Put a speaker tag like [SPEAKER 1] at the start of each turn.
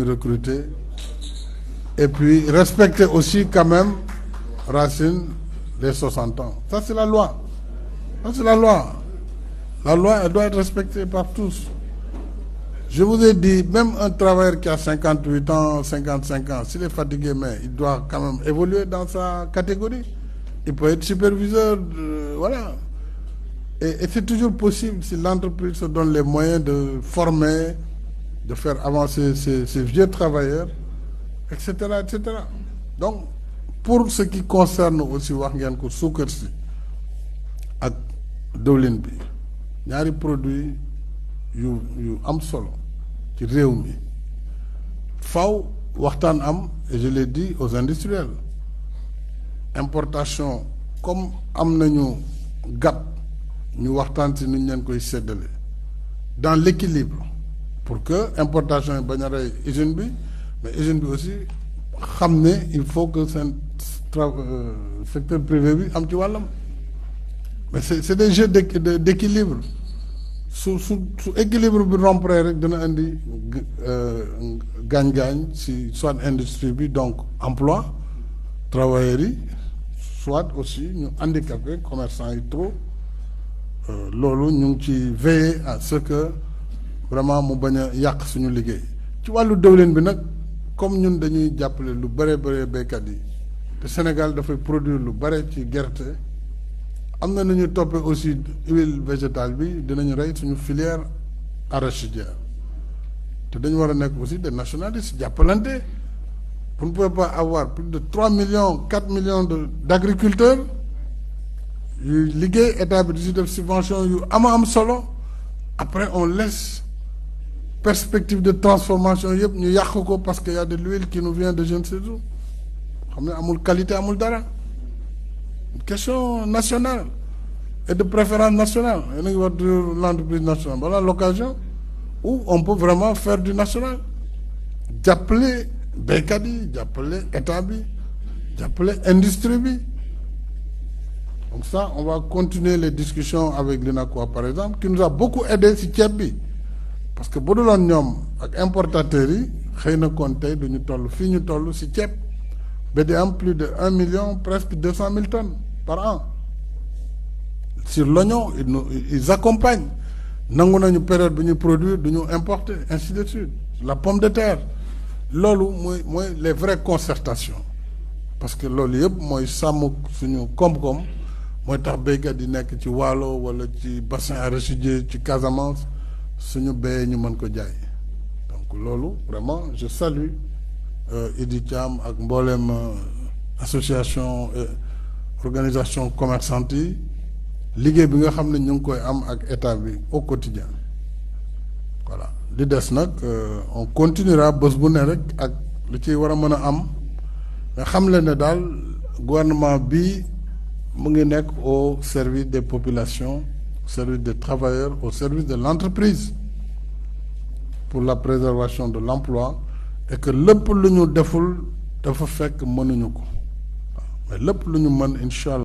[SPEAKER 1] recruter et puis respecter aussi quand même Racine les 60 ans. Ça c'est la loi. Ça c'est la loi. La loi elle doit être respectée par tous. Je vous ai dit, même un travailleur qui a 58 ans, 55 ans, s'il est fatigué, mais il doit quand même évoluer dans sa catégorie. Il peut être superviseur, voilà. Et c'est toujours possible si l'entreprise se donne les moyens de former, de faire avancer ces vieux travailleurs, etc., etc. Donc, pour ce qui concerne aussi wax ngeen ko suukar si ak diwlin bi ñaari produit yu am solo ci réew mi faw waxtaan am et je l'ai dit aux industriels importation comme am nañu gap ñu waxtaan si ni ñu leen koy séddale dans l'équilibre pour que importation yi bañ a rey usine bi mais usine bi aussi xam ne il faut que seen secteur privé bi am ci wàllam mais c'est des jeux d'équilibre su équilibre bi rompre rek dina indi gaañ-gaañ si soit industrie bi donc emploi travailleurs yi soit aussi ñu handicapé commerçant yi trop loolu ñu ngi ci veiller à ce que vraiment mu bañ a yàq suñu liggéey ci wàllu diwlin bi nag comme ñun dañuy jàppale lu bare béykat yi te Sénégal dafay produire lu bare ci gerte am na nu ñu toppee aussi huile végétale bi dinañu rey suñu filière arachidière te dañu war a nekk aussi des nationalistes jàppalante vous ne pouvez pas avoir plus de 3 millions 4 millions d'agriculteurs yu liggéey état bi di si def subvention yu am solo après on laisse perspective de transformation yëpp ñu yàq ko parce que y a de l'huile qui nous vient de je ne sais où xam ne amul qualité amul dara une question nationale et de préférence nationale yéen a ngi wax de l'entreprise nationale voilà l'occasion où on peut vraiment faire du national jàppale béykat yi jàppale état bi jàppale industrie bi donc ça on va continuer les discussions avec l'UNACOIS par exemple qui nous a beaucoup aidé ci ceeb bi parce que bu duloon ñoom ak importateurs yi xëy na kon tey du ñu toll fii ñu toll ci ceeb ba di am plus de 1 million presque 200 000 tonnes par an sur l'oignon ils accompagnent nangu nañu période bi ñu produire du ñu importer ainsi de suite la pomme de terre loolu mooy les vraies concertations parce que loolu yëpp mooy sàmm suñu koom-koom mooy tax béykat yi nekk ci Waalo wala ci bassin arachidier ci Casamance suñu béyee ñu mën ko jaay donc loolu vraiment je salue Idi Thiam ak mboolem association organisation commerçante yi liggéey bi nga xam ne ñu ngi koy am ak état bi au quotidien voilà li des nag on continuera bés bu ne rek ak li ci war a mën a am nga xam leen ne daal gouvernement bi mu ngi nekk au service des populations au service des travailleurs au service de l'entreprise pour la préservation de l'emploi et que lépp lu ñu deful dafa fekk mënuñu ko waaw mais lépp lu ñu mën incha allah